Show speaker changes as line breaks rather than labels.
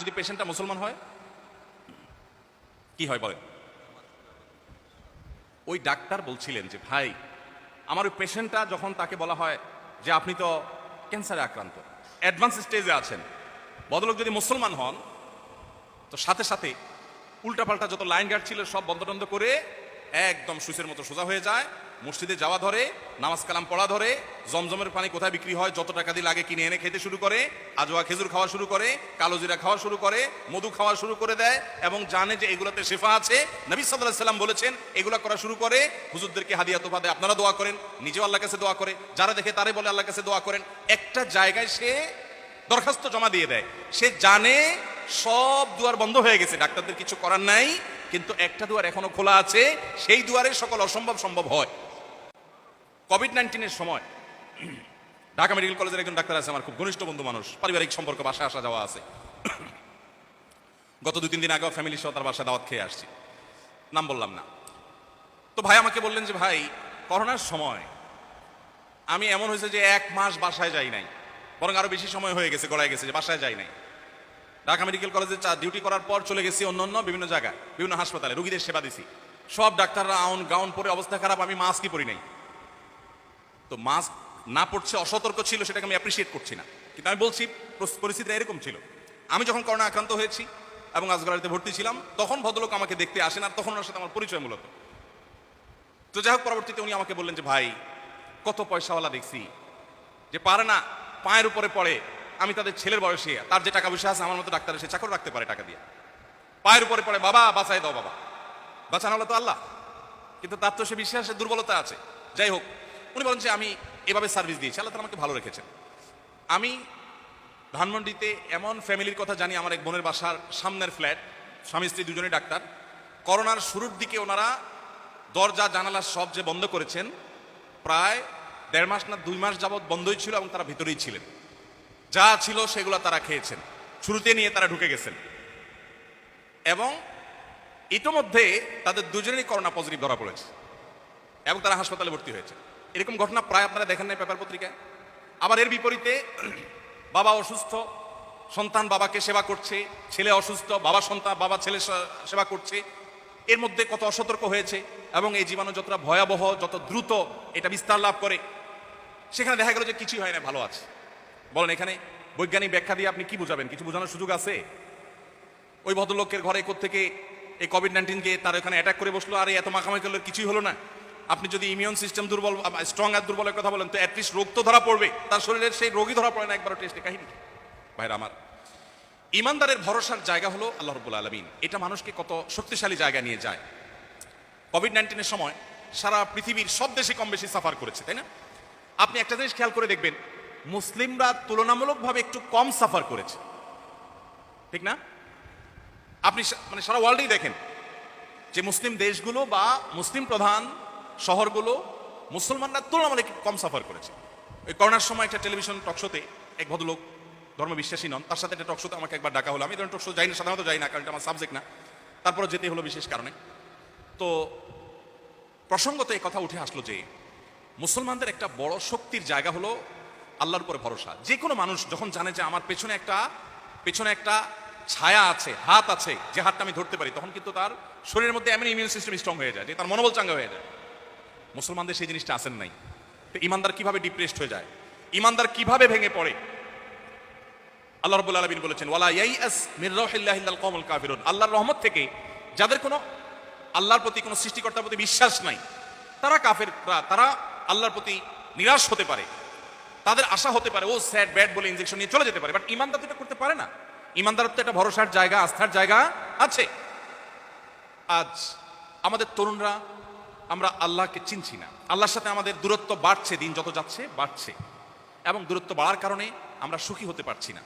যদি পেশেন্টটা মুসলমান হয় কি হয় বলেন? ওই ডাক্তার বলছিলেন যে ভাই, আমার ওই পেশেন্টটা যখন তাকে বলা হয় যে আপনি তো ক্যান্সারে আক্রান্ত, অ্যাডভান্স স্টেজে আছেন, ভদ্রলোক যদি মুসলমান হন তো সাথে সাথে উল্টাপাল্টা যত লাইন গার্ড ছিল সব বন্ধ টন্ধ করে একদম সুইচের মতো সোজা হয়ে যায়, মসজিদে যাওয়া ধরে, নামাজ কালাম পড়া ধরে, জমজমের পানি কোথায় বিক্রি হয় যত টাকা দিয়ে লাগে কিনে এনে খেতে শুরু করে, আজোয়া খেজুর খাওয়া শুরু করে, কালো জিরা খাওয়া শুরু করে, মধু খাওয়া শুরু করে দেয় এবং জানে যে এগুলোতে শেফা আছে। নবী সাল্লাল্লাহু আলাইহি সাল্লাম বলেছেন এগুলা করা শুরু করে, হুজুরদেরকে হাদিয়া তোফা দেয়, আপনারা দোয়া করেন, নিজেও আল্লাহর কাছে দোয়া করে, যারা দেখে তারে বলে আল্লাহর কাছে দোয়া করেন। একটা জায়গায় সে দরখাস্ত জমা দিয়ে দেয়, সে জানে সব দুয়ার বন্ধ হয়ে গেছে, ডাক্তারদের কিছু করার নাই, কিন্তু একটা দুয়ার এখনো খোলা আছে, সেই দুয়ারে সকল অসম্ভব সম্ভব হয়। কোভিড-19 সময় ঢাকা মেডিকেল কলেজের একজন ডাক্তার আছে, আমার খুব ঘনিষ্ঠ বন্ধু মানুষ, পারিবারিক সম্পর্ক, বাসায় আসা যাওয়া আছে। গত 2-3 দিন আগেও ফ্যামিলির সহ তার বাসায় দাওয়াত খেয়ে আসছি, নাম বললাম না। তো ভাই আমাকে বললেন যে ভাই, করোনার সময় আমি এমন হয়েছে যে 1 মাস বাসায় যাই নাই, বরং আরো বেশি সময় হয়ে গেছে, গড়ায় গেছে যে বাসায় যাই নাই। ঢাকা মেডিকেল কলেজে ডিউটি করার পর চলে গেছি অন্য বিভিন্ন জায়গায়, বিভিন্ন হাসপাতালে রোগীদের সেবা দিছি, সব ডাক্তাররা গাউন পরে অবস্থা খারাপ, আমি মাস্কই পরি নাই। তো মাস্ক না পড়ছে অসতর্ক ছিল, সেটাকে আমি অ্যাপ্রিসিয়েট করছি না, কিন্তু আমি বলছি পরিস্থিতিটা এরকম ছিল। আমি যখন করোনা আক্রান্ত হয়েছি এবং আজগরাতে ভর্তি ছিলাম, তখন ভদ্রলোক আমাকে দেখতে আসেন, আর তখন ওনার সাথে আমার পরিচয় মূলত। তো যাই হোক, পরবর্তীতে উনি আমাকে বললেন যে ভাই, কত পয়সাওয়ালা দেখছি যে পারে না, পায়ের উপরে পড়ে, আমি তাদের ছেলের বয়সে, তার যে টাকা পয়সা আছে আমার মতো ডাক্তার এসে চাকর রাখতে পারে টাকা দিয়ে, পায়ের উপরে পড়ে বাবা বাঁচাই দাও, বাবা বাঁচানো হলো তো আল্লাহ, কিন্তু তার তো সে বিশ্বাসের দুর্বলতা আছে। যাই হোক, উনি বলেন যে আমি এভাবে সার্ভিস দিয়েছি, আল্লাহ তাআলা আমাকে ভালো রেখেছেন। আমি ধানমন্ডিতে এমন ফ্যামিলির কথা জানি, আমার এক বোনের বাসার সামনের ফ্ল্যাট, স্বামী স্ত্রী দুজনেই ডাক্তার। করোনার শুরুর দিকে ওনারা দরজা জানালা সব যে বন্ধ করেছেন, প্রায় 1.5 মাস না 2 মাস যাবৎ বন্ধই ছিল এবং তারা ভিতরেই ছিলেন, যা ছিল সেগুলো তারা খেয়েছেন, শুরুতে নিয়ে তারা ঢুকে গেছেন এবং ইতোমধ্যে তাদের দুজনেরই করোনা পজিটিভ ধরা পড়েছে এবং তারা হাসপাতালে ভর্তি হয়েছে। এরকম ঘটনা প্রায় আপনারা দেখেন নাই পেপার পত্রিকায়। আবার এর বিপরীতে বাবা অসুস্থ, সন্তান বাবাকে সেবা করছে, ছেলে অসুস্থ, বাবা ছেলে সেবা করছে, এর মধ্যে কত অসতর্ক হয়েছে এবং এই জীবাণু যতটা ভয়াবহ, যত দ্রুত এটা বিস্তার লাভ করে, সেখানে দেখা গেল যে কিছুই হয় না, ভালো আছে। বলেন এখানে বৈজ্ঞানিক ব্যাখ্যা দিয়ে আপনি কি বুঝাবেন? কিছু বোঝানোর সুযোগ আছে? ওই ভদ্রলোকের ঘরে কোত্থেকে এই কোভিড-19 কে তার এখানে অ্যাটাক করে বসলো, আর এত মাখামাখি করলে কিছুই হলো না। আপনি যদি ইমিউন সিস্টেম দুর্বল, স্ট্রং আর দুর্বলের কথা বলেন, তো অ্যাটলিস্ট রোগ তো ধরা পড়বে, তার শরীরের সেই রোগই ধরা পড়ে না একবারও, টেস্টে কাহিনী। ভাইরা আমার, ইমানদারের ভরসার জায়গা হলো আল্লাহ রাব্বুল আলামিন, এটা মানুষকে কত শক্তিশালী জায়গায় নিয়ে যায়। কোভিড-19 সময় সারা পৃথিবীর সব দেশে কম বেশি সাফার করেছে, তাই না? আপনি একটা জিনিস খেয়াল করে দেখবেন, মুসলিমরা তুলনামূলকভাবে একটু কম সাফার করেছে, ঠিক না? আপনি মানে সারা ওয়ার্ল্ডেই দেখেন যে মুসলিম দেশগুলো বা মুসলিম প্রধান শহরগুলো মুসলমানরা তুলনামূলক কম সাফার করেছে। ওই করোনার সময় একটা টেলিভিশন টকশোতে এক ভদ্রলোক, ধর্ম বিশ্বাসী নন, তার সাথে একটা টকশোতে আমাকে একবার ডাকা হলো। আমি ধরেন টকশো যাই না, সাধারণত যাই না, কারণ এটা আমার সাবজেক্ট না, তারপরে যেতে হলো বিশেষ কারণে। তো প্রসঙ্গত এই কথা উঠে আসলো যে মুসলমানদের একটা বড় শক্তির জায়গা হলো আল্লাহর উপরে ভরসা। যে কোনো মানুষ যখন জানে যে আমার পেছনে একটা ছায়া আছে, হাত আছে, যে হাতটা আমি ধরতে পারি, তখন কিন্তু তার শরীরের মধ্যে এমন ইমিউন সিস্টেম স্ট্রং হয়ে যায় যে তার মনোবল চাঙ্গা হয়ে যায়। মুসলমানদের সেই জিনিসটা আসেন নাই। তো ইমানদার কিভাবে ডিপ্রেসড হয়ে যায়, ইমানদার কিভাবে ভেঙে পড়ে? আল্লাহ রাব্বুল আলামিন বলেছেন, ওয়ালা ইয়াইআস মির রাহিল্লাহি ইল্লাল কওমুল কাফিরুন, আল্লাহর রহমত থেকে যাদের কোনো আল্লাহর প্রতি, কোনো সৃষ্টিকর্তার প্রতি বিশ্বাস নাই, তারা কাফেররা, তারা আল্লাহর প্রতি নিরাশ হতে পারে, তাদের আশা হতে পারে ও স্যাড ব্যাড বলে ইনজেকশন নিয়ে চলে যেতে পারে, বাট ইমানদার তো এটা করতে পারে না। ইমানদার তো একটা ভরসার জায়গা, আস্থার জায়গা আছে। আজ আমাদের তরুণরা, আমরা আল্লাহকে চিনছি না, আল্লাহর সাথে আমাদের দূরত্ব বাড়ছে, দিন যত যাচ্ছে বাড়ছে, এবং দূরত্ব বাড়ার কারণে আমরা সুখী হতে পারছি না।